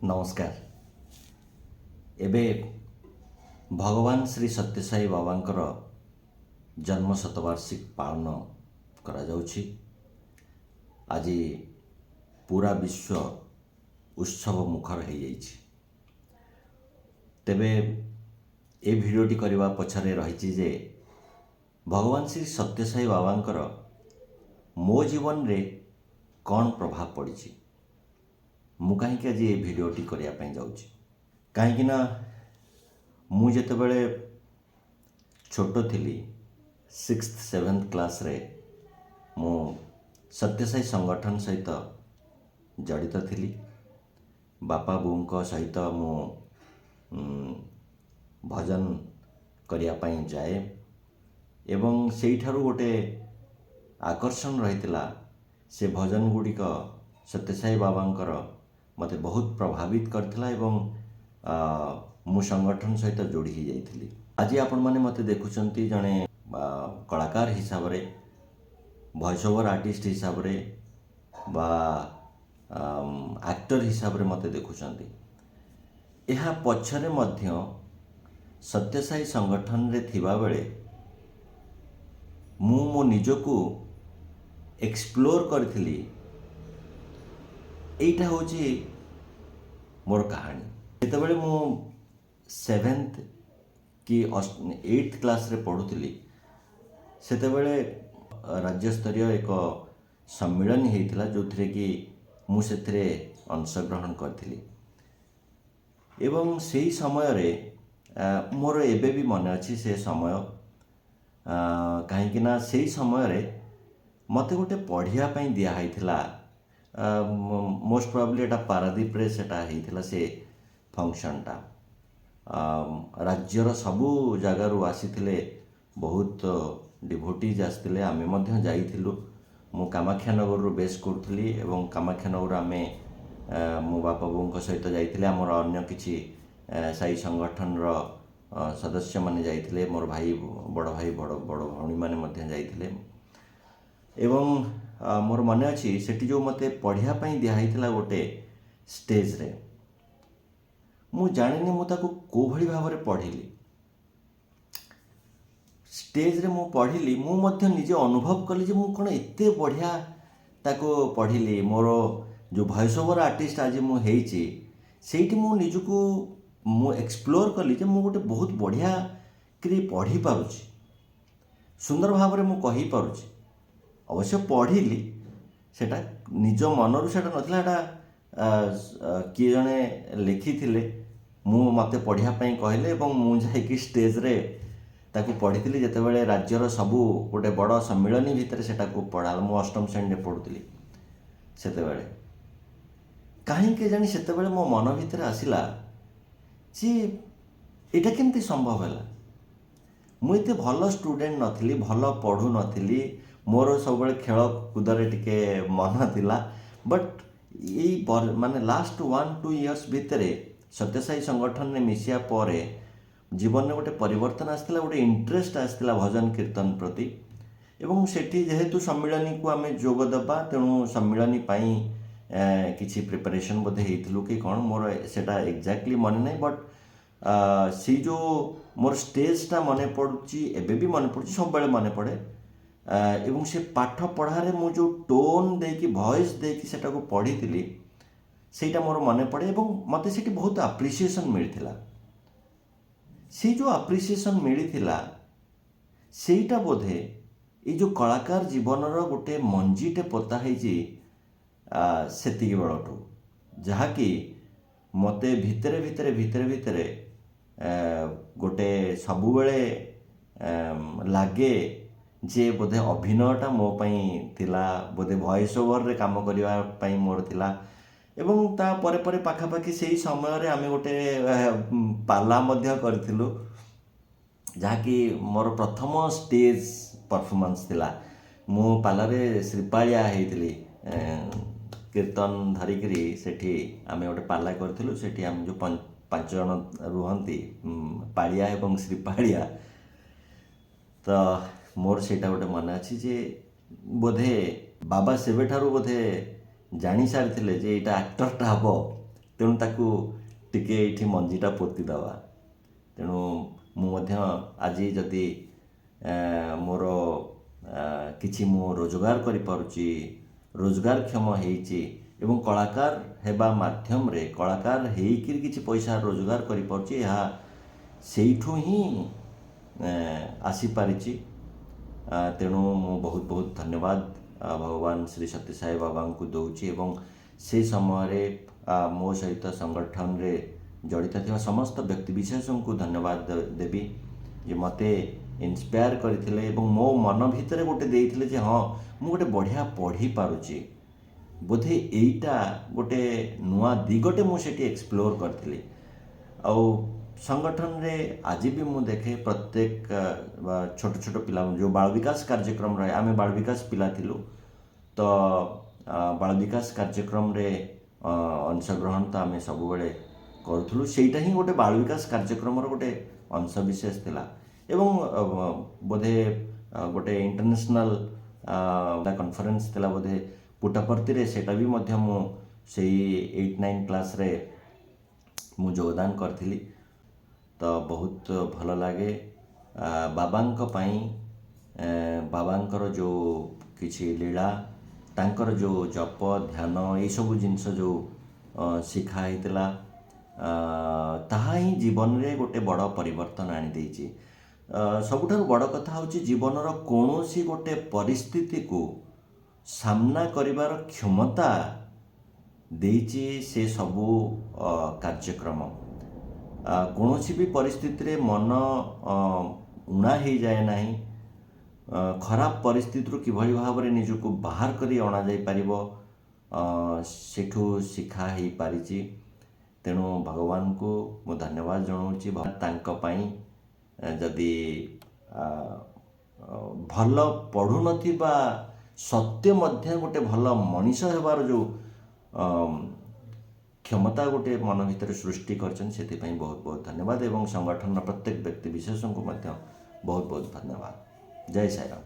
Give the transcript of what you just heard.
ନମସ୍କାର। ଏବେ ଭଗବାନ ଶ୍ରୀ ସତ୍ୟସାଇ ବାବାଙ୍କର ଜନ୍ମ ଶତବାର୍ଷିକୀ ପାଳନ କରାଯାଉଛି। ଆଜି ପୁରା ବିଶ୍ୱ ଉତ୍ସବ ମୁଖର ହୋଇଯାଇଛି। ତେବେ ଏ ଭିଡ଼ିଓଟି କରିବା ପଛରେ ରହିଛି ଯେ ଭଗବାନ ଶ୍ରୀ ସତ୍ୟସାଇ ବାବାଙ୍କର ମୋ ଜୀବନରେ କ'ଣ ପ୍ରଭାବ ପଡ଼ିଛି। ମୁଁ କାହିଁକି ଆଜି ଏ ଭିଡ଼ିଓଟି କରିବା ପାଇଁ ଯାଉଛି, କାହିଁକି ନା ମୁଁ ଯେତେବେଳେ ଛୋଟ ଥିଲି 6th-7th କ୍ଲାସ୍ରେ ମୁଁ ସତ୍ୟସାଇ ସଂଗଠନ ସହିତ ଜଡ଼ିତ ଥିଲି। ବାପା ବୋଉଙ୍କ ସହିତ ମୁଁ ଭଜନ କରିବା ପାଇଁ ଯାଏ ଏବଂ ସେଇଠାରୁ ଗୋଟେ ଆକର୍ଷଣ ରହିଥିଲା। ସେ ଭଜନ ଗୁଡ଼ିକ ସତ୍ୟସାଇ ବାବାଙ୍କର ମୋତେ ବହୁତ ପ୍ରଭାବିତ କରିଥିଲା ଏବଂ ମୁଁ ସଂଗଠନ ସହିତ ଯୋଡ଼ି ହୋଇଯାଇଥିଲି। ଆଜି ଆପଣମାନେ ମୋତେ ଦେଖୁଛନ୍ତି ଜଣେ କଳାକାର ହିସାବରେ, ଭଏସ୍ ଓଭର୍ ଆର୍ଟିଷ୍ଟ ହିସାବରେ ବା ଆକ୍ଟର ହିସାବରେ ମୋତେ ଦେଖୁଛନ୍ତି। ଏହା ପଛରେ ମଧ୍ୟ ସତ୍ୟସାଇ ସଂଗଠନରେ ଥିବାବେଳେ ମୁଁ ମୋ ନିଜକୁ ଏକ୍ସପ୍ଲୋର କରିଥିଲି। ଏଇଟା ହେଉଛି ମୋର କାହାଣୀ। ଯେତେବେଳେ ମୁଁ 7th କି 8th କ୍ଲାସ୍ରେ ପଢ଼ୁଥିଲି, ସେତେବେଳେ ରାଜ୍ୟସ୍ତରୀୟ ଏକ ସମ୍ମିଳନୀ ହୋଇଥିଲା, ଯେଉଁଥିରେ କି ମୁଁ ସେଥିରେ ଅଂଶଗ୍ରହଣ କରିଥିଲି। ଏବଂ ସେହି ସମୟରେ ମୋର ଏବେ ବି ମନେ ଅଛି ସେ ସମୟ, କାହିଁକି ନା ସେହି ସମୟରେ ମୋତେ ଗୋଟେ ପଢ଼ିବା ପାଇଁ ଦିଆହେଇଥିଲା। ମୋଷ୍ଟ ପ୍ରବାବଲି ଏଇଟା ପାରାଦୀପରେ ସେଟା ହେଇଥିଲା ସେ ଫଙ୍କସନ୍ଟା। ରାଜ୍ୟର ସବୁ ଜାଗାରୁ ଆସିଥିଲେ, ବହୁତ ଡିଭୋଟିଜ୍ ଆସିଥିଲେ, ଆମେ ମଧ୍ୟ ଯାଇଥିଲୁ। ମୁଁ କାମାକ୍ଷାନଗରରୁ ବେସ୍ କରୁଥିଲି ଏବଂ କାମାକ୍ଷାନଗରରୁ ଆମେ ମୋ ବାପା ବୋଉଙ୍କ ସହିତ ଯାଇଥିଲେ। ଆମର ଅନ୍ୟ କିଛି ସାଇ ସଂଗଠନର ସଦସ୍ୟମାନେ ଯାଇଥିଲେ, ମୋର ଭାଇ, ବଡ଼ ଭାଇ, ବଡ଼ ଭଉଣୀମାନେ ମଧ୍ୟ ଯାଇଥିଲେ। ଏବଂ ମୋର ମନେ ଅଛି ସେଠି ଯେଉଁ ମୋତେ ପଢ଼ିବା ପାଇଁ ଦିଆହେଇଥିଲା ଗୋଟେ ଷ୍ଟେଜ୍ରେ, ମୁଁ ଜାଣିନି ମୁଁ ତାକୁ କେଉଁଭଳି ଭାବରେ ପଢ଼ିଲି। ଷ୍ଟେଜ୍ରେ ମୁଁ ପଢ଼ିଲି, ମୁଁ ମଧ୍ୟ ନିଜେ ଅନୁଭବ କଲି ଯେ ମୁଁ କ'ଣ ଏତେ ବଢ଼ିଆ ତାକୁ ପଢ଼ିଲି। ମୋର ଯେଉଁ ଭଏସ୍ ଓଭର୍ ଆର୍ଟିଷ୍ଟ ଆଜି ମୁଁ ହେଇଛି, ସେଇଠି ମୁଁ ନିଜକୁ ଏକ୍ସପ୍ଲୋର କଲି ଯେ ମୁଁ ଗୋଟେ ବହୁତ ବଢ଼ିଆ କରି ପଢ଼ିପାରୁଛି, ସୁନ୍ଦର ଭାବରେ ମୁଁ କହିପାରୁଛି। ଅବଶ୍ୟ ପଢ଼ିଲି, ସେଟା ନିଜ ମନରୁ ସେଟା ନଥିଲା, ସେଟା କିଏ ଜଣେ ଲେଖିଥିଲେ, ମୋତେ ପଢ଼ିବା ପାଇଁ କହିଲେ ଏବଂ ମୁଁ ଯାଇକି ଷ୍ଟେଜ୍ରେ ତାକୁ ପଢ଼ିଥିଲି। ଯେତେବେଳେ ରାଜ୍ୟର ସବୁ ଗୋଟେ ବଡ଼ ସମ୍ମିଳନୀ ଭିତରେ ସେଟାକୁ ପଢ଼ା, ମୁଁ 8ମ ଶ୍ରେଣୀରେ ପଢ଼ୁଥିଲି। ସେତେବେଳେ କାହିଁକି ଜାଣି ସେତେବେଳେ ମୋ ମନ ଭିତରେ ଆସିଲା ଯେ ଏଇଟା କେମିତି ସମ୍ଭବ ହେଲା। ମୁଁ ଏତେ ଭଲ ଷ୍ଟୁଡ଼େଣ୍ଟ ନଥିଲି, ଭଲ ପଢ଼ୁନଥିଲି, ମୋର ସବୁବେଳେ ଖେଳକୁଦରେ ଟିକେ ମନ ଥିଲା। ବଟ୍ ଏଇ ମାନେ ଲାଷ୍ଟ 1-2 ଇୟର୍ସ ଭିତରେ ସତ୍ୟସାଇ ସଂଗଠନରେ ମିଶିବା ପରେ ଜୀବନରେ ଗୋଟେ ପରିବର୍ତ୍ତନ ଆସିଥିଲା, ଗୋଟେ ଇଣ୍ଟରେଷ୍ଟ ଆସିଥିଲା ଭଜନ କୀର୍ତ୍ତନ ପ୍ରତି। ଏବଂ ସେଠି ଯେହେତୁ ସମ୍ମିଳନୀକୁ ଆମେ ଯୋଗ ଦେବା, ତେଣୁ ସମ୍ମିଳନୀ ପାଇଁ କିଛି ପ୍ରିପାରେସନ୍ ବୋଧେ ହେଇଥିଲୁ କି କ'ଣ, ମୋର ସେଇଟା ଏକ୍ଜାକ୍ଟଲି ମନେ ନାହିଁ। ବଟ୍ ସେଇ ଯେଉଁ ମୋର ଷ୍ଟେଜ୍ଟା ମନେ ପଡ଼ୁଛି, ଏବେ ବି ମନେ ପଡ଼ୁଛି, ସବୁବେଳେ ମନେ ପଡ଼େ। ଏବଂ ସେ ପାଠ ପଢ଼ାରେ ମୁଁ ଯେଉଁ ଟୋନ୍ ଦେଇକି, ଭଏସ୍ ଦେଇକି ସେଟାକୁ ପଢ଼ିଥିଲି, ସେଇଟା ମୋର ମନେ ପଡ଼େ ଏବଂ ମୋତେ ସେଠି ବହୁତ ଆପ୍ରିସିଏସନ୍ ମିଳିଥିଲା। ସେଇ ଯେଉଁ ଆପ୍ରିସିଏସନ୍ ମିଳିଥିଲା, ସେଇଟା ବୋଧେ ଏଇ ଯେଉଁ କଳାକାର ଜୀବନର ଗୋଟେ ମଞ୍ଜିଟେ ପୋତା ହେଇଛି ସେତିକି ବେଳଠୁ, ଯାହାକି ମୋତେ ଭିତରେ ଭିତରେ ଭିତରେ ଭିତରେ ଗୋଟେ ସବୁବେଳେ ଲାଗେ ଯେ ବୋଧେ ଅଭିନୟଟା ମୋ ପାଇଁ ଥିଲା, ବୋଧେ ଭଏସ୍ ଓଭର୍ରେ କାମ କରିବା ପାଇଁ ମୋର ଥିଲା। ଏବଂ ତାପରେ ପରେ ପାଖାପାଖି ସେଇ ସମୟରେ ଆମେ ଗୋଟେ ପାଲା ମଧ୍ୟ କରିଥିଲୁ, ଯାହାକି ମୋର ପ୍ରଥମ ଷ୍ଟେଜ୍ ପରଫର୍ମାନ୍ସ ଥିଲା। ମୁଁ ପାଲାରେ ଶ୍ରୀପାଳିଆ ହେଇଥିଲି, କୀର୍ତ୍ତନ ଧରିକିରି ସେଠି ଆମେ ଗୋଟେ ପାଲା କରିଥିଲୁ। ସେଠି ଆମେ ଯେଉଁ 5 ଜଣ ରୁହନ୍ତି, ପାଳିଆ ଏବଂ ଶ୍ରୀପାଳିଆ, ତ ମୋର ସେଇଟା ଗୋଟେ ମନେ ଅଛି ଯେ ବୋଧେ ବାବା ସେବେଠାରୁ ବୋଧେ ଜାଣି ସାରିଥିଲେ ଯେ ଏଇଟା ଆକ୍ଟରଟା ହେବ, ତେଣୁ ତାକୁ ଟିକେ ଏଇଠି ମଞ୍ଜିଟା ପୋତିଦେବା। ତେଣୁ ମୁଁ ମଧ୍ୟ ଆଜି ଯଦି ମୋର କିଛି ମୁଁ ରୋଜଗାର କରିପାରୁଛି, ରୋଜଗାରକ୍ଷମ ହେଇଛି ଏବଂ କଳାକାର ହେବା ମାଧ୍ୟମରେ କଳାକାର ହେଇକିରି କିଛି ପଇସା ରୋଜଗାର କରିପାରୁଛି, ଏହା ସେଇଠୁ ହିଁ ଆସିପାରିଛି। ତେଣୁ ମୁଁ ବହୁତ ବହୁତ ଧନ୍ୟବାଦ ଭଗବାନ ଶ୍ରୀ ସତ୍ୟ ସାଇ ବାବାଙ୍କୁ ଦେଉଛି ଏବଂ ସେ ସମୟରେ ମୋ ସହିତ ସଂଗଠନରେ ଜଡ଼ିତ ଥିବା ସମସ୍ତ ବ୍ୟକ୍ତିବିଶେଷଙ୍କୁ ଧନ୍ୟବାଦ ଦେବି ଯେ ମୋତେ ଇନ୍ସପାୟାର କରିଥିଲେ ଏବଂ ମୋ ମନ ଭିତରେ ଗୋଟେ ଦେଇଥିଲେ ଯେ ହଁ ମୁଁ ଗୋଟେ ବଢ଼ିଆ ପଢ଼ିପାରୁଛି। ବୋଧେ ଏଇଟା ଗୋଟେ ନୂଆ ଦିଗଟେ ମୁଁ ସେଠି ଏକ୍ସପ୍ଲୋର କରିଥିଲି। ଆଉ ସଂଗଠନରେ ଆଜି ବି ମୁଁ ଦେଖେ ପ୍ରତ୍ୟେକ ଛୋଟ ଛୋଟ ପିଲା ଯେଉଁ ବାଳ ବିକାଶ କାର୍ଯ୍ୟକ୍ରମ ରହେ, ଆମେ ବାଳ ବିକାଶ ପିଲା ଥିଲୁ, ତ ବାଳ ବିକାଶ କାର୍ଯ୍ୟକ୍ରମରେ ଅଂଶଗ୍ରହଣ ତ ଆମେ ସବୁବେଳେ କରୁଥିଲୁ। ସେଇଟା ହିଁ ଗୋଟେ ବାଳ ବିକାଶ କାର୍ଯ୍ୟକ୍ରମର ଗୋଟେ ଅଂଶବିଶେଷ ଥିଲା ଏବଂ ବୋଧେ ଗୋଟେ ଇଣ୍ଟରନ୍ୟାସନାଲ କନଫରେନ୍ସ ଥିଲା ବୋଧେ ପୁଟ୍ଟପର୍ତ୍ତିରେ, ସେଇଟା ବି ମଧ୍ୟ ମୁଁ ସେଇ 8-9 କ୍ଲାସ୍ରେ ମୁଁ ଯୋଗଦାନ କରିଥିଲି। ତ ବହୁତ ଭଲ ଲାଗେ ବାବାଙ୍କ ପାଇଁ, ବାବାଙ୍କର ଯେଉଁ କିଛି ଲୀଳା, ତାଙ୍କର ଯେଉଁ ଜପ ଧ୍ୟାନ ଏଇସବୁ ଜିନିଷ ଯେଉଁ ଶିଖା ହେଇଥିଲା, ତାହା ହିଁ ଜୀବନରେ ଗୋଟେ ବଡ଼ ପରିବର୍ତ୍ତନ ଆଣିଦେଇଛି। ସବୁଠାରୁ ବଡ଼ କଥା ହେଉଛି ଜୀବନର କୌଣସି ଗୋଟେ ପରିସ୍ଥିତିକୁ ସାମ୍ନା କରିବାର କ୍ଷମତା ଦେଇଛି ସେ ସବୁ କାର୍ଯ୍ୟକ୍ରମ। କୌଣସି ବି ପରିସ୍ଥିତିରେ ମନ ଉଣା ହେଇଯାଏ ନାହିଁ। ଖରାପ ପରିସ୍ଥିତିରୁ କିଭଳି ଭାବରେ ନିଜକୁ ବାହାର କରି ଅଣାଯାଇପାରିବ ସେଠୁ ଶିଖା ହେଇପାରିଛି। ତେଣୁ ଭଗବାନଙ୍କୁ ମୁଁ ଧନ୍ୟବାଦ ଜଣାଉଛି। ତାଙ୍କ ପାଇଁ ଯଦି ଭଲ ପଢ଼ୁନଥିବା ସତ୍ୟ ମଧ୍ୟ ଗୋଟେ ଭଲ ମଣିଷ ହେବାର ଯେଉଁ କ୍ଷମତା ଗୋଟେ ମନ ଭିତରେ ସୃଷ୍ଟି କରିଛନ୍ତି, ସେଥିପାଇଁ ବହୁତ ବହୁତ ଧନ୍ୟବାଦ ଏବଂ ସଂଗଠନର ପ୍ରତ୍ୟେକ ବ୍ୟକ୍ତି ବିଶେଷଙ୍କୁ ମଧ୍ୟ ବହୁତ ବହୁତ ଧନ୍ୟବାଦ। ଜୟ ସାଇରାମ।